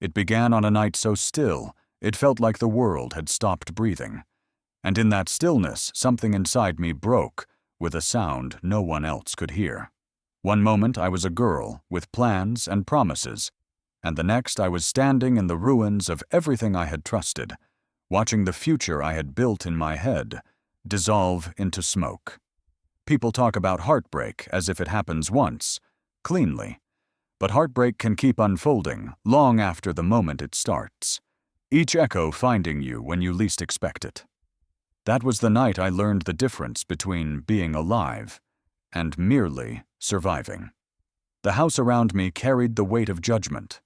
It began on a night so still, it felt like the world had stopped breathing. And in that stillness, something inside me broke, with a sound no one else could hear. One moment I was a girl, with plans and promises, and the next I was standing in the ruins of everything I had trusted, watching the future I had built in my head dissolve into smoke. People talk about heartbreak as if it happens once, cleanly. But heartbreak can keep unfolding long after the moment it starts, each echo finding you when you least expect it. That was the night I learned the difference between being alive and merely surviving. The house around me carried the weight of judgment.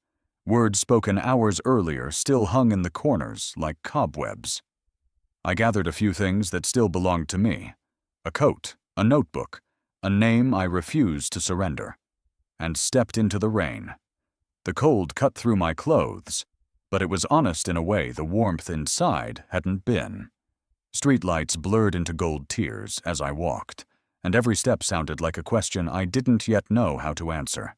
Words spoken hours earlier still hung in the corners like cobwebs. I gathered a few things that still belonged to me: a coat, a notebook, a name I refused to surrender, and stepped into the rain. The cold cut through my clothes, but it was honest in a way the warmth inside hadn't been. Streetlights blurred into gold tears as I walked, and every step sounded like a question I didn't yet know how to answer.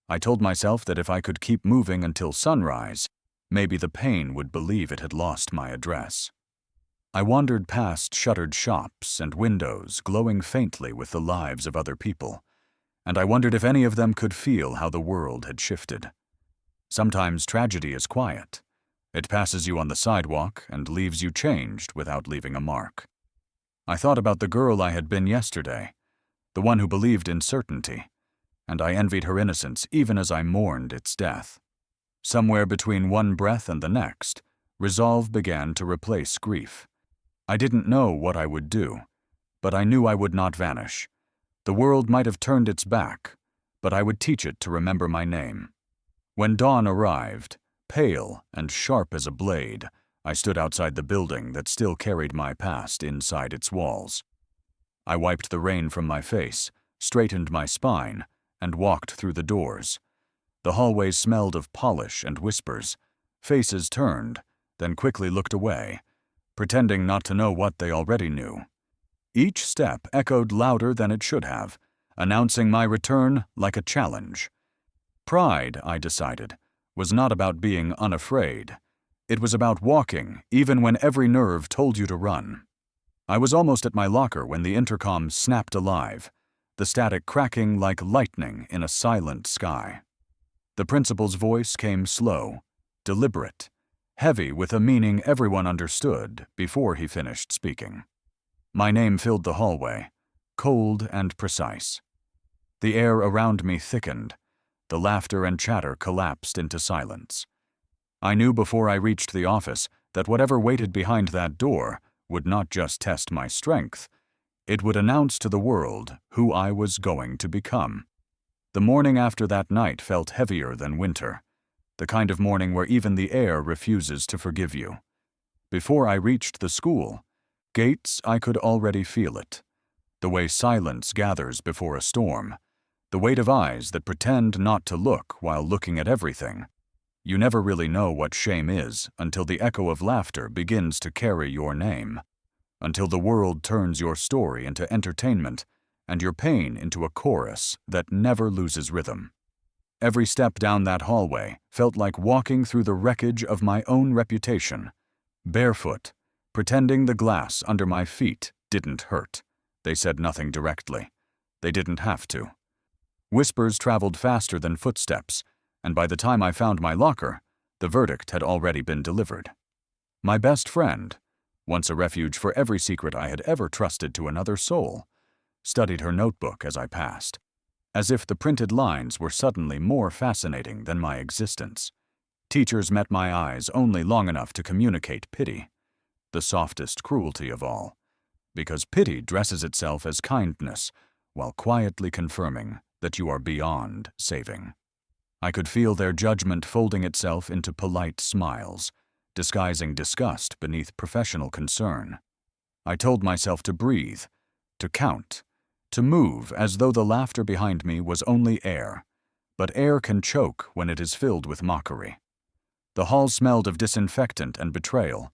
I told myself that if I could keep moving until sunrise, maybe the pain would believe it had lost my address. I wandered past shuttered shops and windows glowing faintly with the lives of other people, and I wondered if any of them could feel how the world had shifted. Sometimes tragedy is quiet. It passes you on the sidewalk and leaves you changed without leaving a mark. I thought about the girl I had been yesterday, the one who believed in certainty, and I envied her innocence even as I mourned its death. Somewhere between one breath and the next, resolve began to replace grief. I didn't know what I would do, but I knew I would not vanish. The world might have turned its back, but I would teach it to remember my name. When dawn arrived, pale and sharp as a blade, I stood outside the building that still carried my past inside its walls. I wiped the rain from my face, straightened my spine, and walked through the doors. The hallways smelled of polish and whispers. Faces turned, then quickly looked away, pretending not to know what they already knew. Each step echoed louder than it should have, announcing my return like a challenge. Pride, I decided, was not about being unafraid. It was about walking, even when every nerve told you to run. I was almost at my locker when the intercom snapped alive, the static cracking like lightning in a silent sky. The principal's voice came slow, deliberate, heavy with a meaning everyone understood before he finished speaking. My name filled the hallway, cold and precise. The air around me thickened. The laughter and chatter collapsed into silence. I knew before I reached the office that whatever waited behind that door would not just test my strength, it would announce to the world who I was going to become. The morning after that night felt heavier than winter, the kind of morning where even the air refuses to forgive you. Before I reached the school gates, I could already feel it. The way silence gathers before a storm, the weight of eyes that pretend not to look while looking at everything. You never really know what shame is until the echo of laughter begins to carry your name, until the world turns your story into entertainment and your pain into a chorus that never loses rhythm. Every step down that hallway felt like walking through the wreckage of my own reputation, barefoot, pretending the glass under my feet didn't hurt. They said nothing directly. They didn't have to. Whispers traveled faster than footsteps, and by the time I found my locker, the verdict had already been delivered. My best friend, once a refuge for every secret I had ever trusted to another soul, studied her notebook as I passed, as if the printed lines were suddenly more fascinating than my existence. Teachers met my eyes only long enough to communicate pity, the softest cruelty of all, because pity dresses itself as kindness while quietly confirming that you are beyond saving. I could feel their judgment folding itself into polite smiles, disguising disgust beneath professional concern. I told myself to breathe, to count, to move as though the laughter behind me was only air, but air can choke when it is filled with mockery. The hall smelled of disinfectant and betrayal.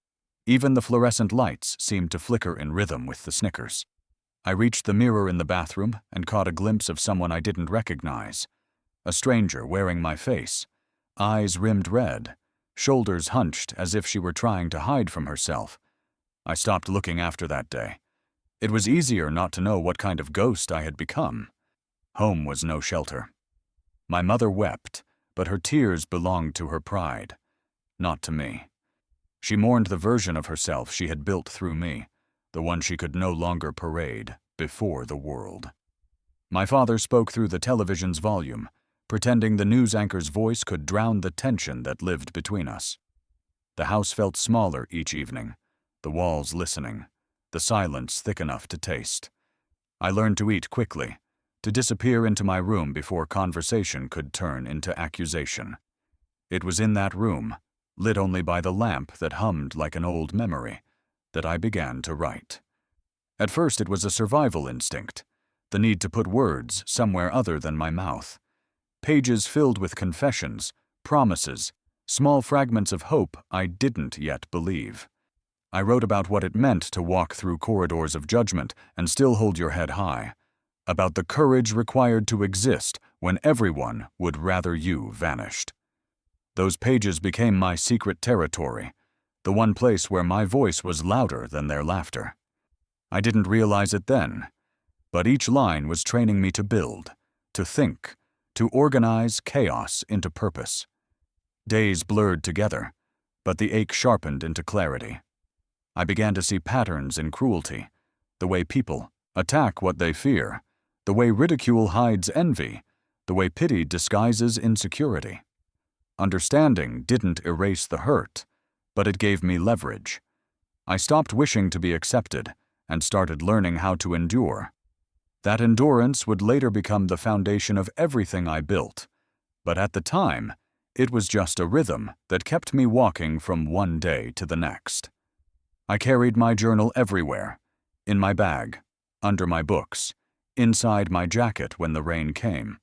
Even the fluorescent lights seemed to flicker in rhythm with the snickers. I reached the mirror in the bathroom and caught a glimpse of someone I didn't recognize, a stranger wearing my face, eyes rimmed red, shoulders hunched as if she were trying to hide from herself. I stopped looking after that day. It was easier not to know what kind of ghost I had become. Home was no shelter. My mother wept, but her tears belonged to her pride, not to me. She mourned the version of herself she had built through me, the one she could no longer parade before the world. My father spoke through the television's volume, pretending the news anchor's voice could drown the tension that lived between us. The house felt smaller each evening, the walls listening, the silence thick enough to taste. I learned to eat quickly, to disappear into my room before conversation could turn into accusation. It was in that room, lit only by the lamp that hummed like an old memory, that I began to write. At first it was a survival instinct, the need to put words somewhere other than my mouth. Pages filled with confessions, promises, small fragments of hope I didn't yet believe. I wrote about what it meant to walk through corridors of judgment and still hold your head high, about the courage required to exist when everyone would rather you vanished. Those pages became my secret territory, the one place where my voice was louder than their laughter. I didn't realize it then, but each line was training me to build, to think, to organize chaos into purpose. Days blurred together, but the ache sharpened into clarity. I began to see patterns in cruelty, the way people attack what they fear, the way ridicule hides envy, the way pity disguises insecurity. Understanding didn't erase the hurt, but it gave me leverage. I stopped wishing to be accepted and started learning how to endure. That endurance would later become the foundation of everything I built, but at the time, it was just a rhythm that kept me walking from one day to the next. I carried my journal everywhere, in my bag, under my books, inside my jacket when the rain came.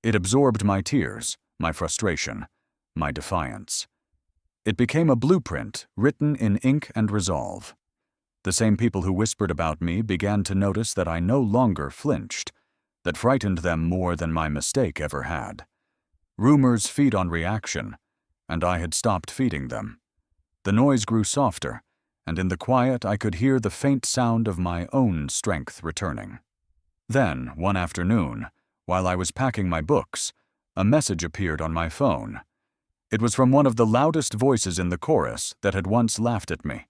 It absorbed my tears, my frustration, my defiance. It became a blueprint written in ink and resolve. The same people who whispered about me began to notice that I no longer flinched, that frightened them more than my mistake ever had. Rumors feed on reaction, and I had stopped feeding them. The noise grew softer, and in the quiet I could hear the faint sound of my own strength returning. Then, one afternoon, while I was packing my books, a message appeared on my phone. It was from one of the loudest voices in the chorus that had once laughed at me.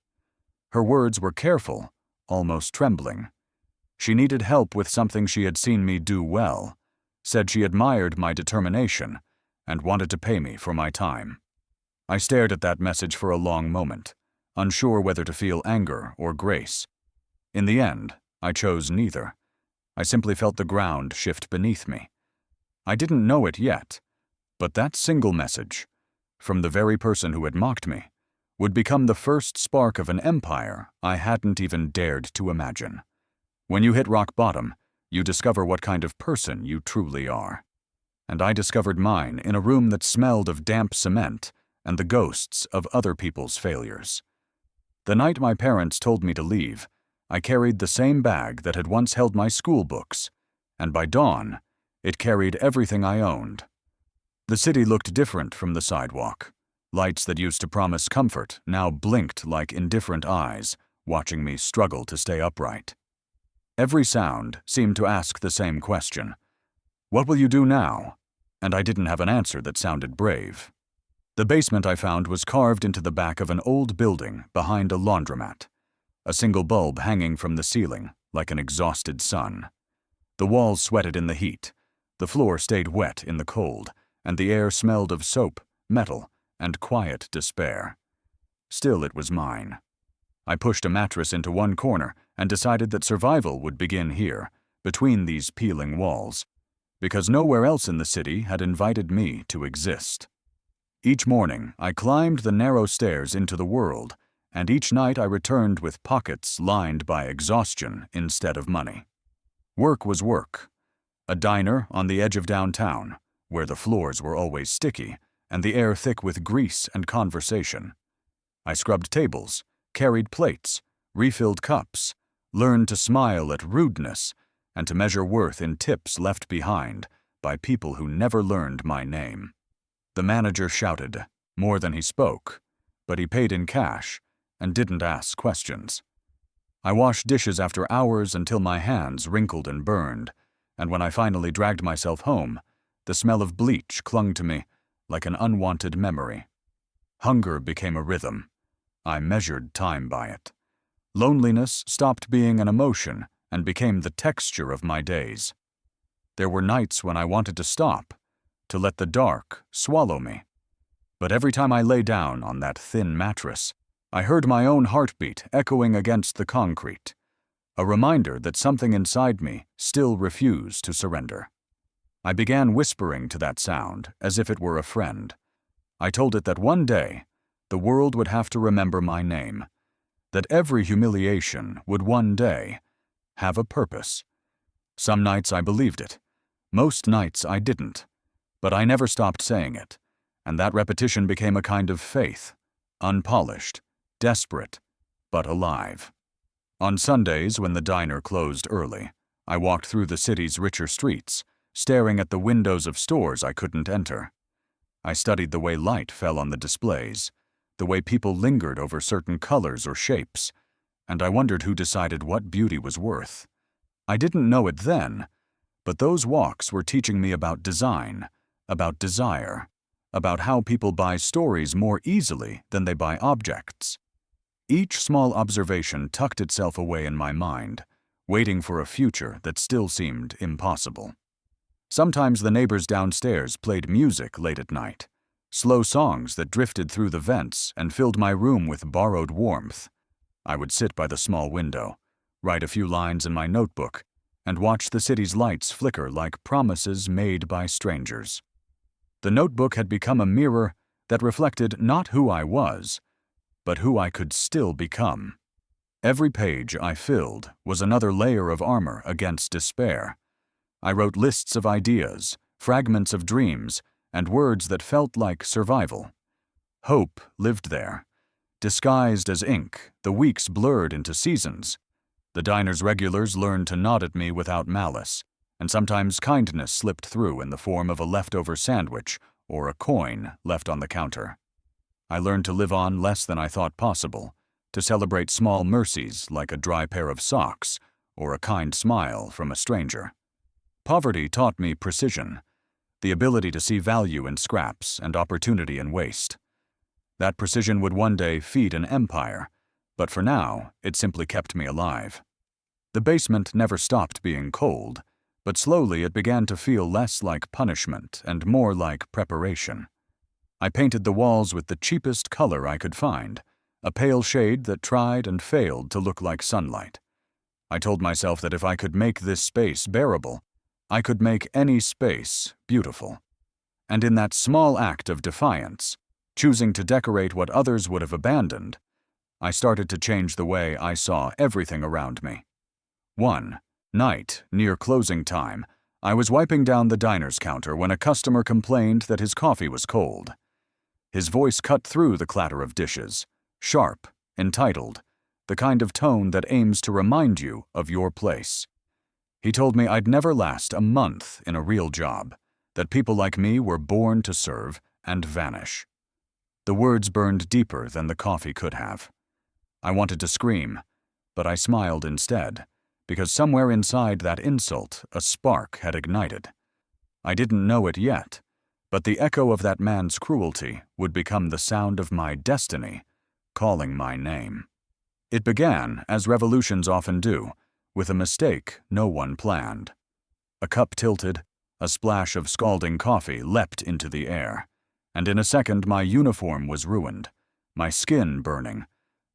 Her words were careful, almost trembling. She needed help with something she had seen me do well, said she admired my determination, and wanted to pay me for my time. I stared at that message for a long moment, unsure whether to feel anger or grace. In the end, I chose neither. I simply felt the ground shift beneath me. I didn't know it yet, but that single message, from the very person who had mocked me, would become the first spark of an empire I hadn't even dared to imagine. When you hit rock bottom, you discover what kind of person you truly are. And I discovered mine in a room that smelled of damp cement and the ghosts of other people's failures. The night my parents told me to leave, I carried the same bag that had once held my school books, and by dawn, it carried everything I owned. The city looked different from the sidewalk. Lights that used to promise comfort now blinked like indifferent eyes, watching me struggle to stay upright. Every sound seemed to ask the same question. What will you do now? And I didn't have an answer that sounded brave. The basement I found was carved into the back of an old building behind a laundromat, a single bulb hanging from the ceiling like an exhausted sun. The walls sweated in the heat, the floor stayed wet in the cold, and the air smelled of soap, metal, and quiet despair. Still, it was mine. I pushed a mattress into one corner and decided that survival would begin here, between these peeling walls, because nowhere else in the city had invited me to exist. Each morning, I climbed the narrow stairs into the world, and each night I returned with pockets lined by exhaustion instead of money. Work was work. A diner on the edge of downtown, where the floors were always sticky, and the air thick with grease and conversation. I scrubbed tables, carried plates, refilled cups, learned to smile at rudeness, and to measure worth in tips left behind by people who never learned my name. The manager shouted, more than he spoke, but he paid in cash and didn't ask questions. I washed dishes after hours until my hands wrinkled and burned, and when I finally dragged myself home, the smell of bleach clung to me like an unwanted memory. Hunger became a rhythm. I measured time by it. Loneliness stopped being an emotion and became the texture of my days. There were nights when I wanted to stop, to let the dark swallow me. But every time I lay down on that thin mattress, I heard my own heartbeat echoing against the concrete, a reminder that something inside me still refused to surrender. I began whispering to that sound as if it were a friend. I told it that one day, the world would have to remember my name, that every humiliation would one day have a purpose. Some nights I believed it. Most nights I didn't. But I never stopped saying it, and that repetition became a kind of faith, unpolished, desperate, but alive. On Sundays, when the diner closed early, I walked through the city's richer streets, staring at the windows of stores I couldn't enter. I studied the way light fell on the displays, the way people lingered over certain colors or shapes, and I wondered who decided what beauty was worth. I didn't know it then, but those walks were teaching me about design, about desire, about how people buy stories more easily than they buy objects. Each small observation tucked itself away in my mind, waiting for a future that still seemed impossible. Sometimes the neighbors downstairs played music late at night, slow songs that drifted through the vents and filled my room with borrowed warmth. I would sit by the small window, write a few lines in my notebook, and watch the city's lights flicker like promises made by strangers. The notebook had become a mirror that reflected not who I was, but who I could still become. Every page I filled was another layer of armor against despair. I wrote lists of ideas, fragments of dreams, and words that felt like survival. Hope lived there. Disguised as ink, the weeks blurred into seasons. The diner's regulars learned to nod at me without malice, and sometimes kindness slipped through in the form of a leftover sandwich or a coin left on the counter. I learned to live on less than I thought possible, to celebrate small mercies like a dry pair of socks or a kind smile from a stranger. Poverty taught me precision, the ability to see value in scraps and opportunity in waste. That precision would one day feed an empire, but for now, it simply kept me alive. The basement never stopped being cold, but slowly it began to feel less like punishment and more like preparation. I painted the walls with the cheapest color I could find, a pale shade that tried and failed to look like sunlight. I told myself that if I could make this space bearable, I could make any space beautiful. And in that small act of defiance, choosing to decorate what others would have abandoned, I started to change the way I saw everything around me. One night, near closing time, I was wiping down the diner's counter when a customer complained that his coffee was cold. His voice cut through the clatter of dishes, sharp, entitled, the kind of tone that aims to remind you of your place. He told me I'd never last a month in a real job, that people like me were born to serve and vanish. The words burned deeper than the coffee could have. I wanted to scream, but I smiled instead, because somewhere inside that insult a spark had ignited. I didn't know it yet, but the echo of that man's cruelty would become the sound of my destiny, calling my name. It began, as revolutions often do, with a mistake no one planned. A cup tilted, a splash of scalding coffee leapt into the air, and in a second my uniform was ruined, my skin burning,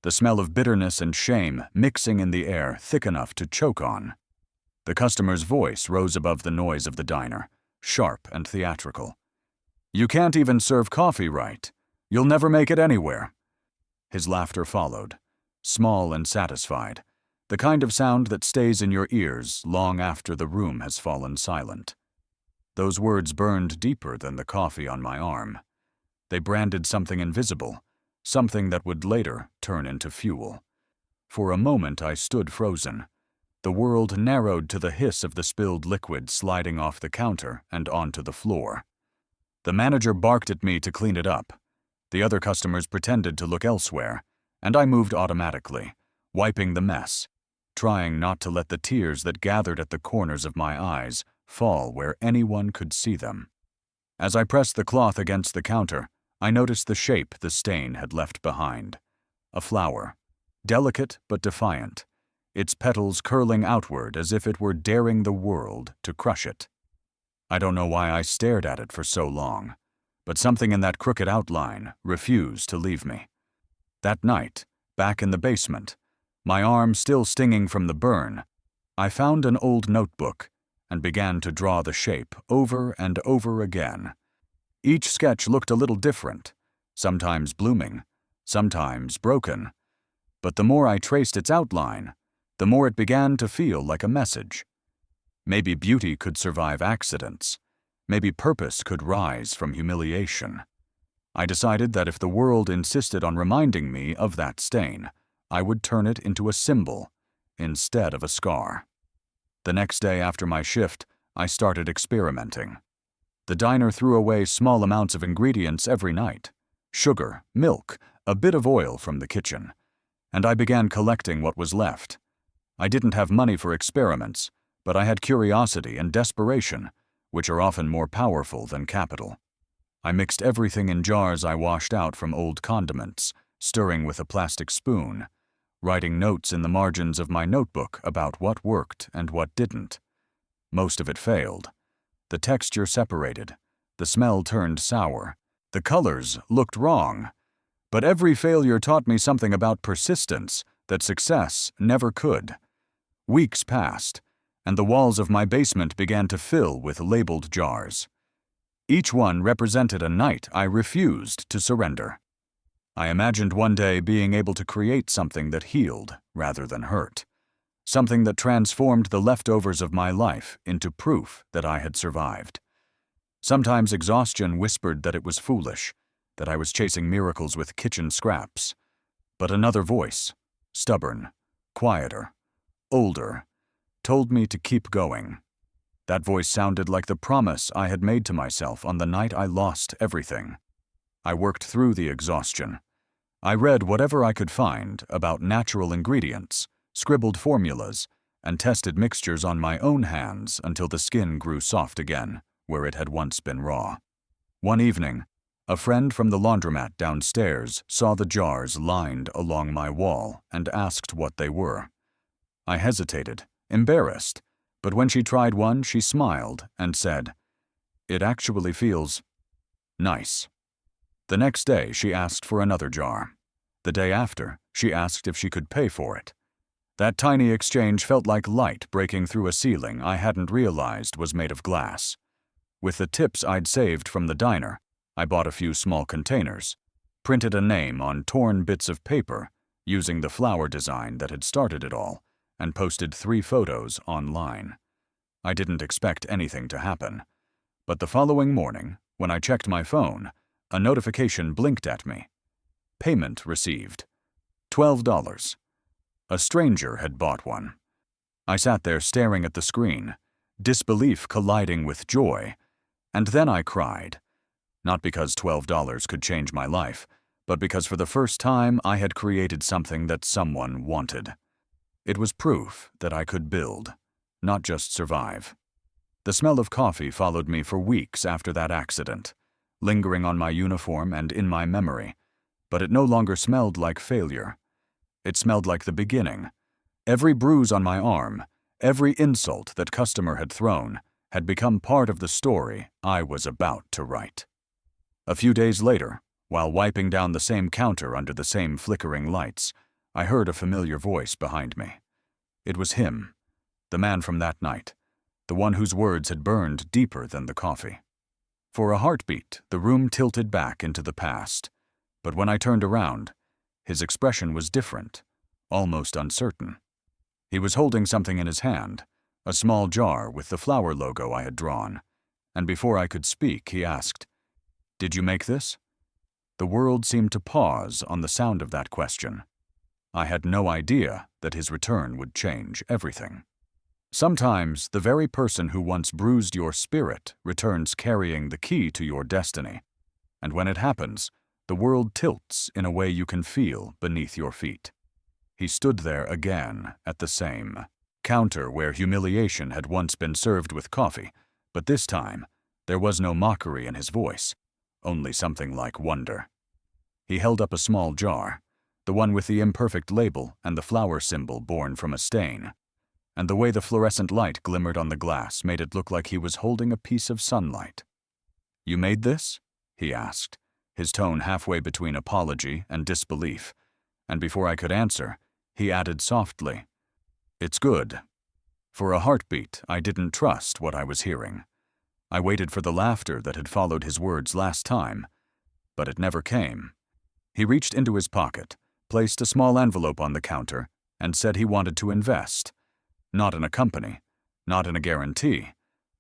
the smell of bitterness and shame mixing in the air thick enough to choke on. The customer's voice rose above the noise of the diner, sharp and theatrical. "You can't even serve coffee right. You'll never make it anywhere." His laughter followed, small and satisfied, the kind of sound that stays in your ears long after the room has fallen silent. Those words burned deeper than the coffee on my arm. They branded something invisible, something that would later turn into fuel. For a moment I stood frozen. The world narrowed to the hiss of the spilled liquid sliding off the counter and onto the floor. The manager barked at me to clean it up. The other customers pretended to look elsewhere, and I moved automatically, wiping the mess, trying not to let the tears that gathered at the corners of my eyes fall where anyone could see them. As I pressed the cloth against the counter, I noticed the shape the stain had left behind. A flower, delicate but defiant, its petals curling outward as if it were daring the world to crush it. I don't know why I stared at it for so long, but something in that crooked outline refused to leave me. That night, back in the basement, my arm still stinging from the burn, I found an old notebook and began to draw the shape over and over again. Each sketch looked a little different, sometimes blooming, sometimes broken, but the more I traced its outline, the more it began to feel like a message. Maybe beauty could survive accidents. Maybe purpose could rise from humiliation. I decided that if the world insisted on reminding me of that stain, I would turn it into a symbol instead of a scar. The next day after my shift, I started experimenting. The diner threw away small amounts of ingredients every night: sugar, milk, a bit of oil from the kitchen, and I began collecting what was left. I didn't have money for experiments, but I had curiosity and desperation, which are often more powerful than capital. I mixed everything in jars I washed out from old condiments, stirring with a plastic spoon, writing notes in the margins of my notebook about what worked and what didn't. Most of it failed. The texture separated, the smell turned sour, the colors looked wrong. But every failure taught me something about persistence that success never could. Weeks passed, and the walls of my basement began to fill with labeled jars. Each one represented a night I refused to surrender. I imagined one day being able to create something that healed rather than hurt, something that transformed the leftovers of my life into proof that I had survived. Sometimes exhaustion whispered that it was foolish, that I was chasing miracles with kitchen scraps. But another voice, stubborn, quieter, older, told me to keep going. That voice sounded like the promise I had made to myself on the night I lost everything. I worked through the exhaustion. I read whatever I could find about natural ingredients, scribbled formulas, and tested mixtures on my own hands until the skin grew soft again, where it had once been raw. One evening, a friend from the laundromat downstairs saw the jars lined along my wall and asked what they were. I hesitated, embarrassed, but when she tried one, she smiled and said, "It actually feels nice." The next day, she asked for another jar. The day after, she asked if she could pay for it. That tiny exchange felt like light breaking through a ceiling I hadn't realized was made of glass. With the tips I'd saved from the diner, I bought a few small containers, printed a name on torn bits of paper using the flower design that had started it all, and posted 3 photos online. I didn't expect anything to happen, but the following morning, when I checked my phone, a notification blinked at me. Payment received. $12. A stranger had bought one. I sat there staring at the screen, disbelief colliding with joy, and then I cried. Not because $12 could change my life, but because for the first time I had created something that someone wanted. It was proof that I could build, not just survive. The smell of coffee followed me for weeks after that accident, lingering on my uniform and in my memory, but it no longer smelled like failure. It smelled like the beginning. Every bruise on my arm, every insult that customer had thrown, had become part of the story I was about to write. A few days later, while wiping down the same counter under the same flickering lights, I heard a familiar voice behind me. It was him, the man from that night, the one whose words had burned deeper than the coffee. For a heartbeat, the room tilted back into the past, but when I turned around, his expression was different, almost uncertain. He was holding something in his hand, a small jar with the flower logo I had drawn, and before I could speak, he asked, "Did you make this?" The world seemed to pause on the sound of that question. I had no idea that his return would change everything. Sometimes the very person who once bruised your spirit returns carrying the key to your destiny. And when it happens, the world tilts in a way you can feel beneath your feet. He stood there again at the same counter where humiliation had once been served with coffee, but this time there was no mockery in his voice, only something like wonder. He held up a small jar, the one with the imperfect label and the flower symbol born from a stain, and the way the fluorescent light glimmered on the glass made it look like he was holding a piece of sunlight. "You made this?" he asked, his tone halfway between apology and disbelief, and before I could answer, he added softly, "It's good." For a heartbeat, I didn't trust what I was hearing. I waited for the laughter that had followed his words last time, but it never came. He reached into his pocket, placed a small envelope on the counter, and said he wanted to invest. Not in a company, not in a guarantee,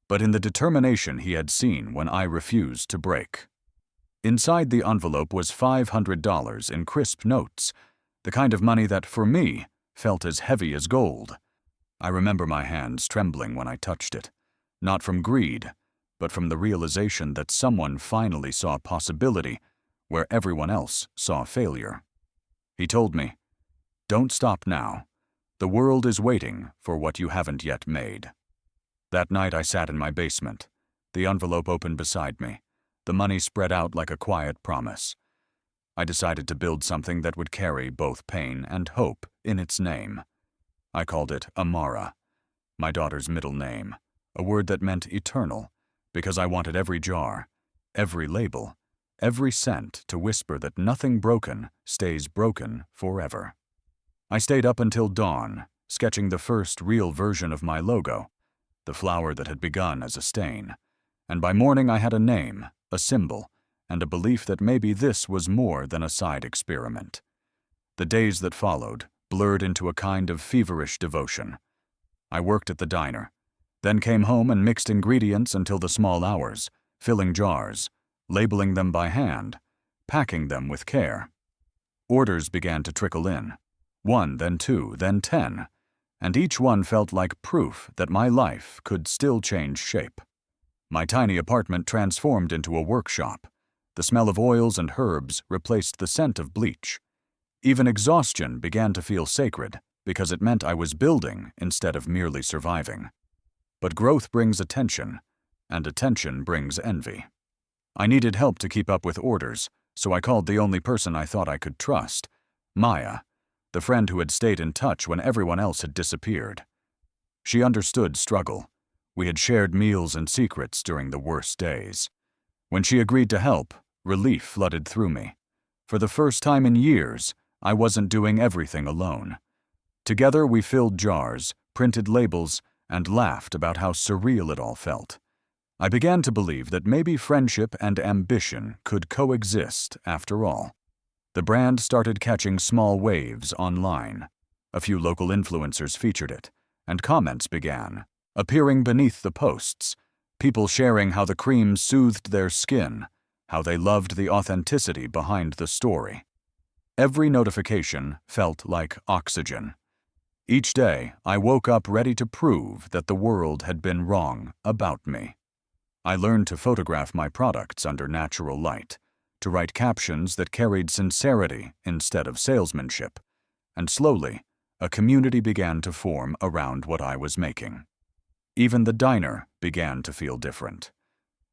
but in the determination he had seen when I refused to break. Inside the envelope was $500 in crisp notes, the kind of money that, for me, felt as heavy as gold. I remember my hands trembling when I touched it, not from greed, but from the realization that someone finally saw possibility where everyone else saw failure. He told me, "Don't stop now. The world is waiting for what you haven't yet made." That night I sat in my basement, the envelope open beside me, the money spread out like a quiet promise. I decided to build something that would carry both pain and hope in its name. I called it Amara, my daughter's middle name, a word that meant eternal, because I wanted every jar, every label, every scent to whisper that nothing broken stays broken forever. I stayed up until dawn, sketching the first real version of my logo, the flower that had begun as a stain, and by morning I had a name, a symbol, and a belief that maybe this was more than a side experiment. The days that followed blurred into a kind of feverish devotion. I worked at the diner, then came home and mixed ingredients until the small hours, filling jars, labeling them by hand, packing them with care. Orders began to trickle in, 1, then 2, then 10, and each one felt like proof that my life could still change shape. My tiny apartment transformed into a workshop. The smell of oils and herbs replaced the scent of bleach. Even exhaustion began to feel sacred because it meant I was building instead of merely surviving. But growth brings attention, and attention brings envy. I needed help to keep up with orders, so I called the only person I thought I could trust, Maya, the friend who had stayed in touch when everyone else had disappeared. She understood struggle. We had shared meals and secrets during the worst days. When she agreed to help, relief flooded through me. For the first time in years, I wasn't doing everything alone. Together we filled jars, printed labels, and laughed about how surreal it all felt. I began to believe that maybe friendship and ambition could coexist after all. The brand started catching small waves online. A few local influencers featured it, and comments began appearing beneath the posts, people sharing how the cream soothed their skin, how they loved the authenticity behind the story. Every notification felt like oxygen. Each day, I woke up ready to prove that the world had been wrong about me. I learned to photograph my products under natural light, to write captions that carried sincerity instead of salesmanship, and slowly, a community began to form around what I was making. Even the diner began to feel different.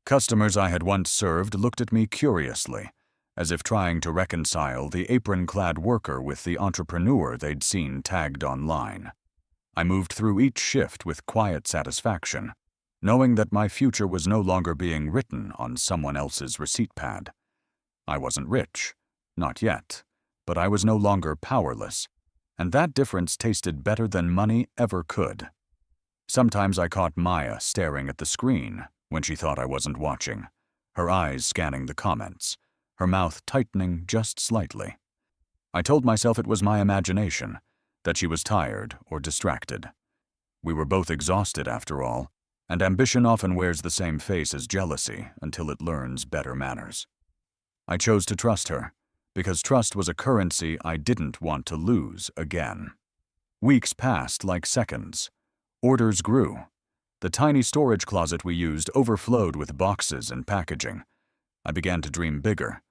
Customers I had once served looked at me curiously, as if trying to reconcile the apron-clad worker with the entrepreneur they'd seen tagged online. I moved through each shift with quiet satisfaction, knowing that my future was no longer being written on someone else's receipt pad. I wasn't rich, not yet, but I was no longer powerless, and that difference tasted better than money ever could. Sometimes I caught Maya staring at the screen when she thought I wasn't watching, her eyes scanning the comments, her mouth tightening just slightly. I told myself it was my imagination, that she was tired or distracted. We were both exhausted after all, and ambition often wears the same face as jealousy until it learns better manners. I chose to trust her, because trust was a currency I didn't want to lose again. Weeks passed like seconds. Orders grew. The tiny storage closet we used overflowed with boxes and packaging. I began to dream bigger,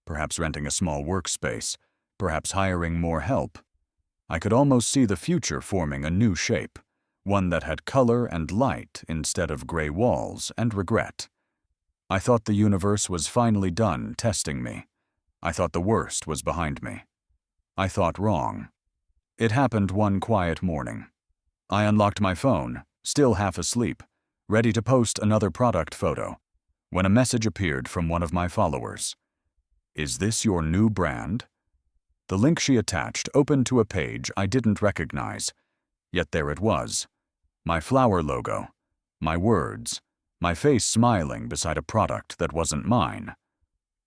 perhaps renting a small workspace, perhaps hiring more help. I could almost see the future forming a new shape, one that had color and light instead of gray walls and regret. I thought the universe was finally done testing me. I thought the worst was behind me. I thought wrong. It happened one quiet morning. I unlocked my phone, still half asleep, ready to post another product photo, when a message appeared from one of my followers. "Is this your new brand?" The link she attached opened to a page I didn't recognize, yet there it was. My flower logo, my words, my face smiling beside a product that wasn't mine.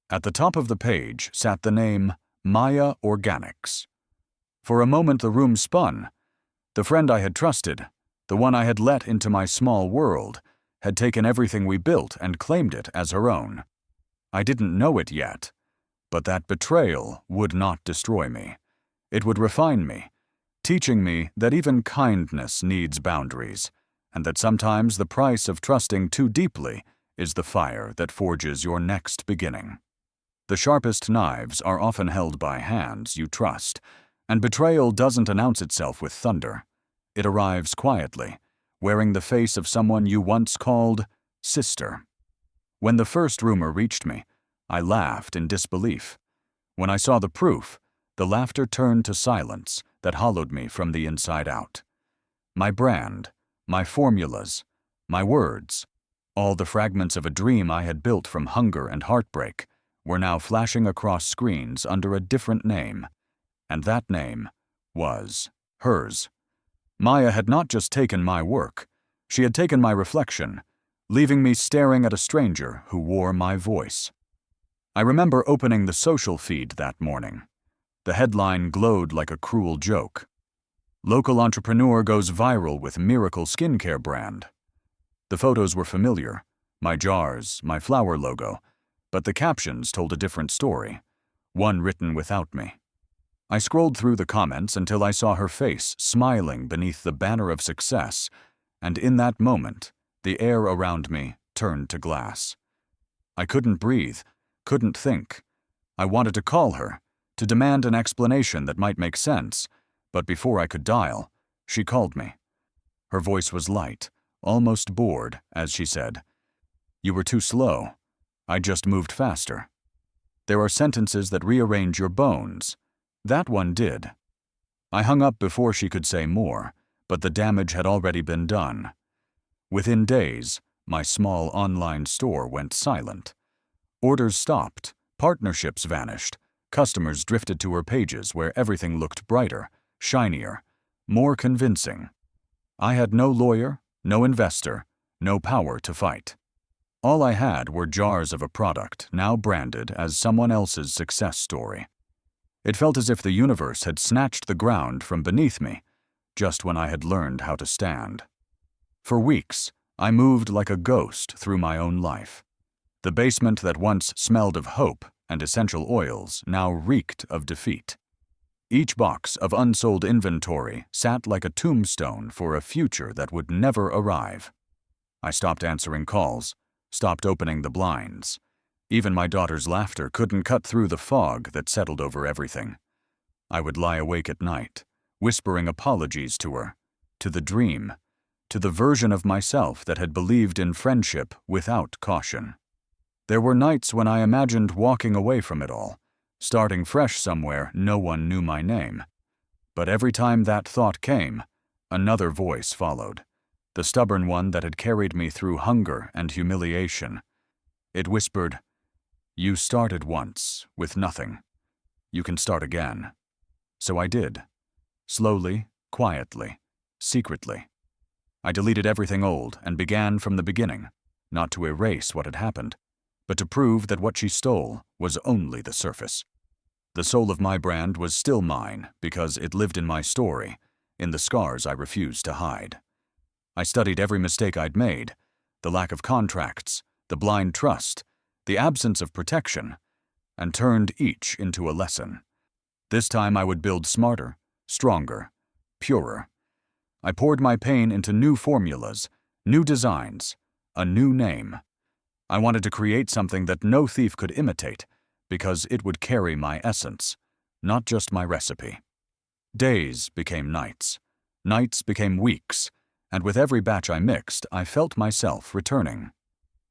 At the top of the page sat the name Maya Organics. For a moment the room spun. The friend I had trusted, the one I had let into my small world, had taken everything we built and claimed it as her own. I didn't know it yet, but that betrayal would not destroy me. It would refine me, teaching me that even kindness needs boundaries, and that sometimes the price of trusting too deeply is the fire that forges your next beginning. The sharpest knives are often held by hands you trust, and betrayal doesn't announce itself with thunder. It arrives quietly, wearing the face of someone you once called sister. When the first rumor reached me, I laughed in disbelief. When I saw the proof, the laughter turned to silence that hollowed me from the inside out. My brand, my formulas, my words, all the fragments of a dream I had built from hunger and heartbreak, were now flashing across screens under a different name. And that name was hers. Maya had not just taken my work, she had taken my reflection, leaving me staring at a stranger who wore my voice. I remember opening the social feed that morning. The headline glowed like a cruel joke. "Local entrepreneur goes viral with miracle skincare brand." The photos were familiar, my jars, my flower logo, but the captions told a different story, one written without me. I scrolled through the comments until I saw her face smiling beneath the banner of success, and in that moment, the air around me turned to glass. I couldn't breathe, couldn't think. I wanted to call her, to demand an explanation that might make sense, but before I could dial, she called me. Her voice was light, almost bored, as she said, "You were too slow. I just moved faster. There are sentences that rearrange your bones. That one did." I hung up before she could say more, but the damage had already been done. Within days, my small online store went silent. Orders stopped, partnerships vanished, customers drifted to her pages where everything looked brighter, shinier, more convincing. I had no lawyer, no investor, no power to fight. All I had were jars of a product now branded as someone else's success story. It felt as if the universe had snatched the ground from beneath me, just when I had learned how to stand. For weeks, I moved like a ghost through my own life. The basement that once smelled of hope and essential oils now reeked of defeat. Each box of unsold inventory sat like a tombstone for a future that would never arrive. I stopped answering calls, stopped opening the blinds. Even my daughter's laughter couldn't cut through the fog that settled over everything. I would lie awake at night, whispering apologies to her, to the dream, to the version of myself that had believed in friendship without caution. There were nights when I imagined walking away from it all, starting fresh somewhere no one knew my name. But every time that thought came, another voice followed, the stubborn one that had carried me through hunger and humiliation. It whispered, "You started once, with nothing. You can start again." So I did. Slowly, quietly, secretly. I deleted everything old and began from the beginning, not to erase what had happened, but to prove that what she stole was only the surface. The soul of my brand was still mine because it lived in my story, in the scars I refused to hide. I studied every mistake I'd made, the lack of contracts, the blind trust, the absence of protection, and turned each into a lesson. This time I would build smarter, stronger, purer. I poured my pain into new formulas, new designs, a new name. I wanted to create something that no thief could imitate, because it would carry my essence, not just my recipe. Days became nights. Nights became weeks, and with every batch I mixed, I felt myself returning.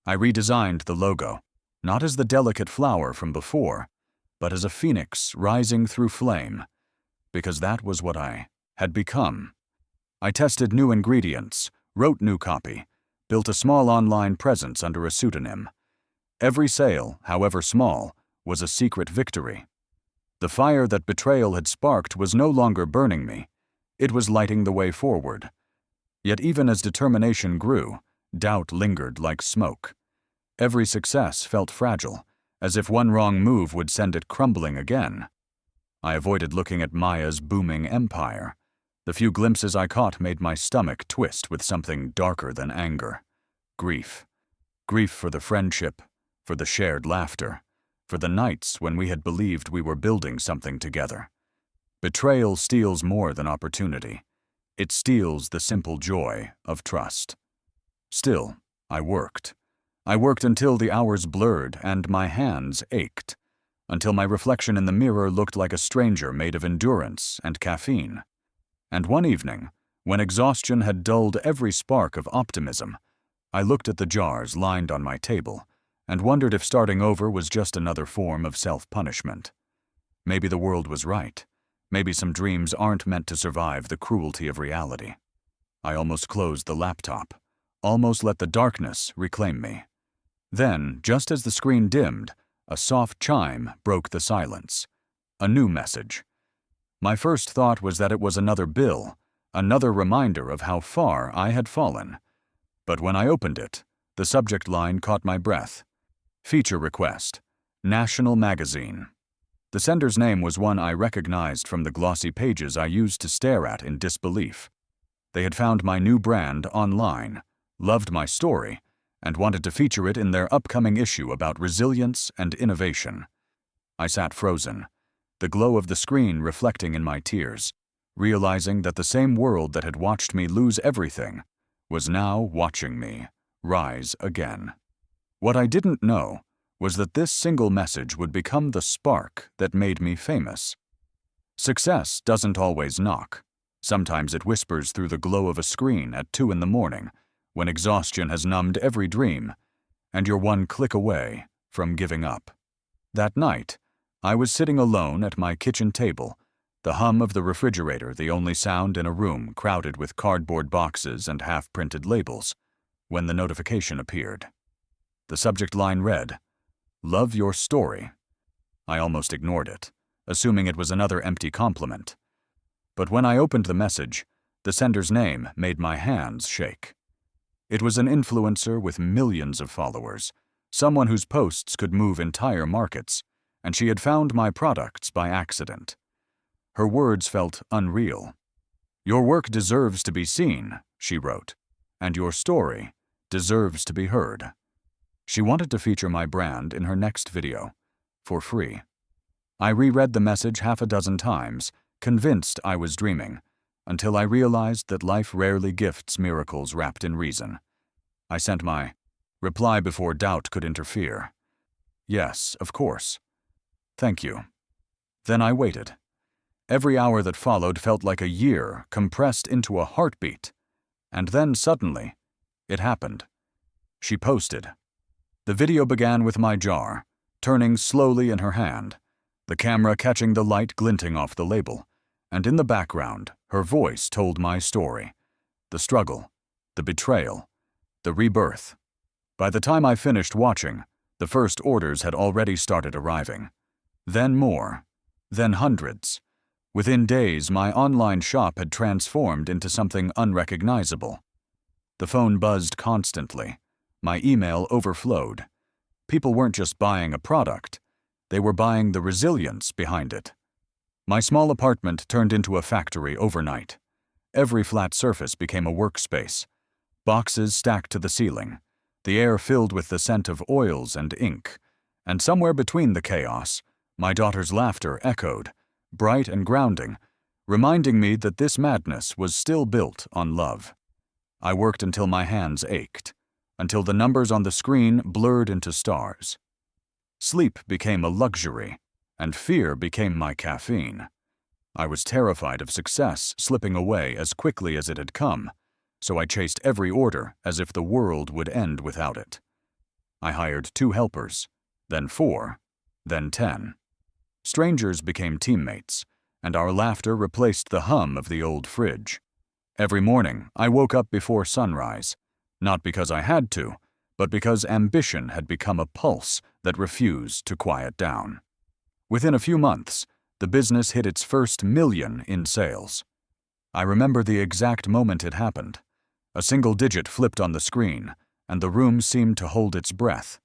I redesigned the logo, not as the delicate flower from before, but as a phoenix rising through flame, because that was what I had become. I tested new ingredients, wrote new copy, built a small online presence under a pseudonym. Every sale, however small, was a secret victory. The fire that betrayal had sparked was no longer burning me. It was lighting the way forward. Yet even as determination grew, doubt lingered like smoke. Every success felt fragile, as if one wrong move would send it crumbling again. I avoided looking at Maya's booming empire. The few glimpses I caught made my stomach twist with something darker than anger. Grief. Grief for the friendship, for the shared laughter, for the nights when we had believed we were building something together. Betrayal steals more than opportunity. It steals the simple joy of trust. Still, I worked. I worked until the hours blurred and my hands ached, until my reflection in the mirror looked like a stranger made of endurance and caffeine. And one evening, when exhaustion had dulled every spark of optimism, I looked at the jars lined on my table and wondered if starting over was just another form of self-punishment. Maybe the world was right. Maybe some dreams aren't meant to survive the cruelty of reality. I almost closed the laptop, almost let the darkness reclaim me. Then, just as the screen dimmed, a soft chime broke the silence. A new message. My first thought was that it was another bill, another reminder of how far I had fallen. But when I opened it, the subject line caught my breath. Feature request. National Magazine. The sender's name was one I recognized from the glossy pages I used to stare at in disbelief. They had found my new brand online, loved my story, and wanted to feature it in their upcoming issue about resilience and innovation. I sat frozen, the glow of the screen reflecting in my tears, realizing that the same world that had watched me lose everything was now watching me rise again. What I didn't know was that this single message would become the spark that made me famous. Success doesn't always knock. Sometimes it whispers through the glow of a screen at 2 a.m, when exhaustion has numbed every dream, and you're one click away from giving up. That night, I was sitting alone at my kitchen table, the hum of the refrigerator the only sound in a room crowded with cardboard boxes and half-printed labels, when the notification appeared. The subject line read, "Love your story." I almost ignored it, assuming it was another empty compliment. But when I opened the message, the sender's name made my hands shake. It was an influencer with millions of followers, someone whose posts could move entire markets, and she had found my products by accident. Her words felt unreal. "Your work deserves to be seen," she wrote, "and your story deserves to be heard." She wanted to feature my brand in her next video, for free. I reread the message half a dozen times, convinced I was dreaming, until I realized that life rarely gifts miracles wrapped in reason. I sent my reply before doubt could interfere. "Yes, of course. Thank you." Then I waited. Every hour that followed felt like a year compressed into a heartbeat. And then suddenly, it happened. She posted. The video began with my jar, turning slowly in her hand, the camera catching the light glinting off the label, and in the background, her voice told my story. The struggle, the betrayal, the rebirth. By the time I finished watching, the first orders had already started arriving. Then more. Then hundreds. Within days, my online shop had transformed into something unrecognizable. The phone buzzed constantly. My email overflowed. People weren't just buying a product. They were buying the resilience behind it. My small apartment turned into a factory overnight. Every flat surface became a workspace. Boxes stacked to the ceiling. The air filled with the scent of oils and ink. And somewhere between the chaos, my daughter's laughter echoed, bright and grounding, reminding me that this madness was still built on love. I worked until my hands ached, until the numbers on the screen blurred into stars. Sleep became a luxury, and fear became my caffeine. I was terrified of success slipping away as quickly as it had come, so I chased every order as if the world would end without it. I hired 2 helpers, then 4, then 10. Strangers became teammates, and our laughter replaced the hum of the old fridge. Every morning, I woke up before sunrise, not because I had to, but because ambition had become a pulse that refused to quiet down. Within a few months, the business hit its first million in sales. I remember the exact moment it happened. A single digit flipped on the screen, and the room seemed to hold its breath.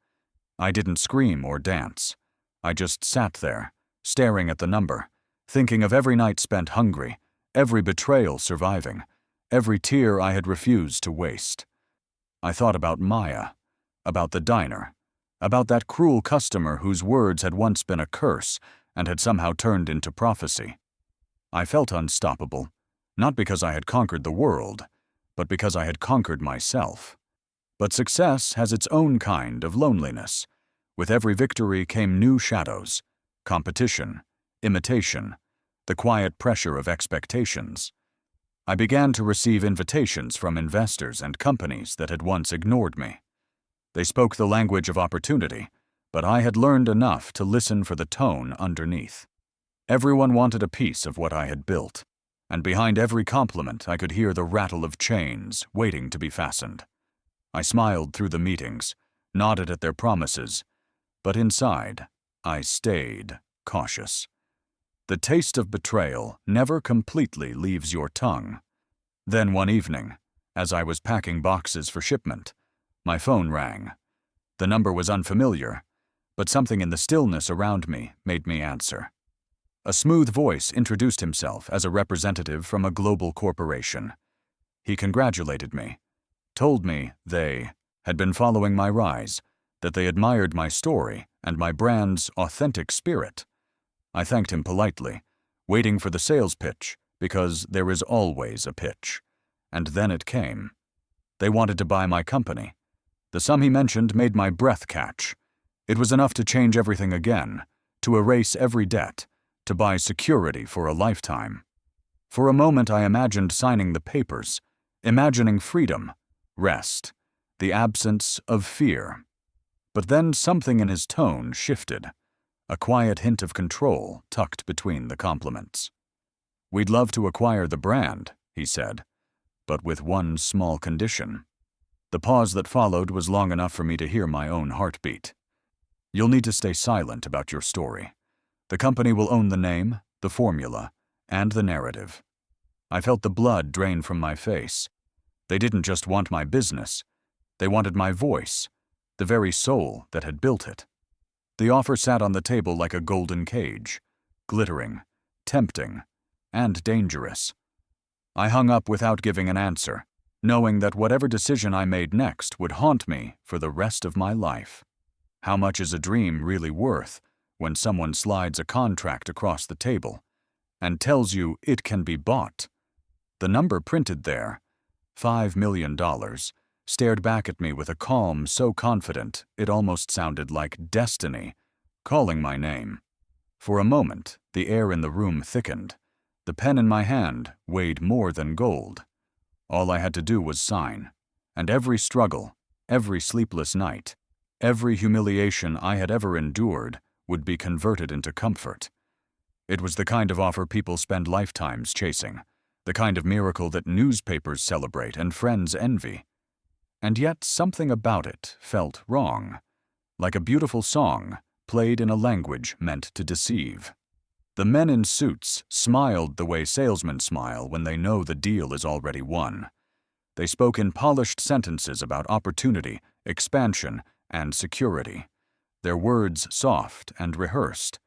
I didn't scream or dance. I just sat there, staring at the number, thinking of every night spent hungry, every betrayal surviving, every tear I had refused to waste. I thought about Maya, about the diner, about that cruel customer whose words had once been a curse and had somehow turned into prophecy. I felt unstoppable, not because I had conquered the world, but because I had conquered myself. But success has its own kind of loneliness. With every victory came new shadows, competition, imitation, the quiet pressure of expectations. I began to receive invitations from investors and companies that had once ignored me. They spoke the language of opportunity, but I had learned enough to listen for the tone underneath. Everyone wanted a piece of what I had built, and behind every compliment I could hear the rattle of chains waiting to be fastened. I smiled through the meetings, nodded at their promises, but inside, I stayed cautious. The taste of betrayal never completely leaves your tongue. Then one evening, as I was packing boxes for shipment, my phone rang. The number was unfamiliar, but something in the stillness around me made me answer. A smooth voice introduced himself as a representative from a global corporation. He congratulated me, told me they had been following my rise, that they admired my story and my brand's authentic spirit. I thanked him politely, waiting for the sales pitch, because there is always a pitch. And then it came. They wanted to buy my company. The sum he mentioned made my breath catch. It was enough to change everything again, to erase every debt, to buy security for a lifetime. For a moment I imagined signing the papers, imagining freedom, rest, the absence of fear. But then something in his tone shifted, a quiet hint of control tucked between the compliments. "We'd love to acquire the brand," he said, "but with one small condition." The pause that followed was long enough for me to hear my own heartbeat. "You'll need to stay silent about your story. The company will own the name, the formula, and the narrative." I felt the blood drain from my face. They didn't just want my business. They wanted my voice, the very soul that had built it. The offer sat on the table like a golden cage, glittering, tempting, and dangerous. I hung up without giving an answer, knowing that whatever decision I made next would haunt me for the rest of my life. How much is a dream really worth when someone slides a contract across the table and tells you it can be bought? The number printed there, $5 million, stared back at me with a calm so confident it almost sounded like destiny calling my name. For a moment, the air in the room thickened. The pen in my hand weighed more than gold. All I had to do was sign, and every struggle, every sleepless night, every humiliation I had ever endured would be converted into comfort. It was the kind of offer people spend lifetimes chasing, the kind of miracle that newspapers celebrate and friends envy. And yet something about it felt wrong, like a beautiful song played in a language meant to deceive. The men in suits smiled the way salesmen smile when they know the deal is already won. They spoke in polished sentences about opportunity, expansion, and security, their words soft and rehearsed.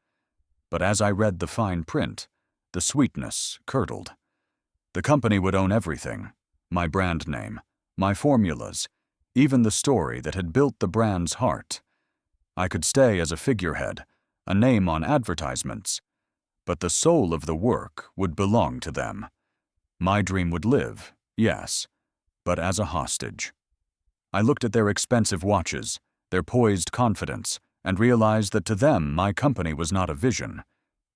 But as I read the fine print, the sweetness curdled. The company would own everything, my brand name, my formulas, even the story that had built the brand's heart. I could stay as a figurehead, a name on advertisements, but the soul of the work would belong to them. My dream would live, yes, but as a hostage. I looked at their expensive watches, their poised confidence, and realized that to them my company was not a vision,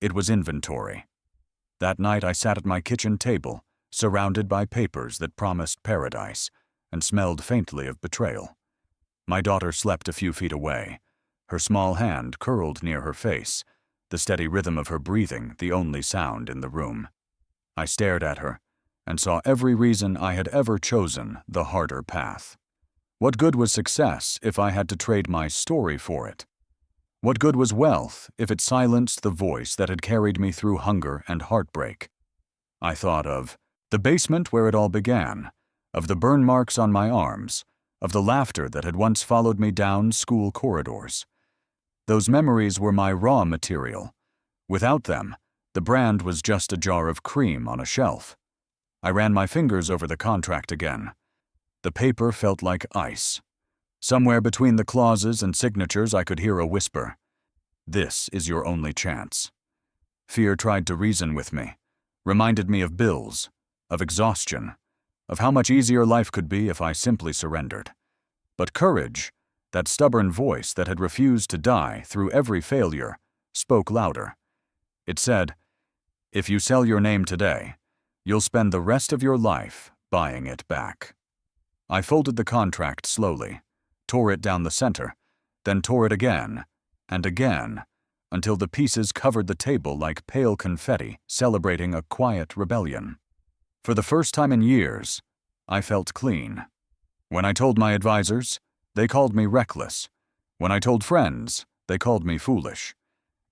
it was inventory. That night I sat at my kitchen table, surrounded by papers that promised paradise, and smelled faintly of betrayal. My daughter slept a few feet away, her small hand curled near her face, the steady rhythm of her breathing the only sound in the room. I stared at her, and saw every reason I had ever chosen the harder path. What good was success if I had to trade my story for it? What good was wealth if it silenced the voice that had carried me through hunger and heartbreak? I thought of the basement where it all began, of the burn marks on my arms, of the laughter that had once followed me down school corridors. Those memories were my raw material. Without them, the brand was just a jar of cream on a shelf. I ran my fingers over the contract again. The paper felt like ice. Somewhere between the clauses and signatures I could hear a whisper. This is your only chance. Fear tried to reason with me, reminded me of bills, of exhaustion, of how much easier life could be if I simply surrendered. But courage, that stubborn voice that had refused to die through every failure, spoke louder. It said, "If you sell your name today, you'll spend the rest of your life buying it back." I folded the contract slowly, tore it down the center, then tore it again, and again, until the pieces covered the table like pale confetti celebrating a quiet rebellion. For the first time in years, I felt clean. When I told my advisors, they called me reckless. When I told friends, they called me foolish.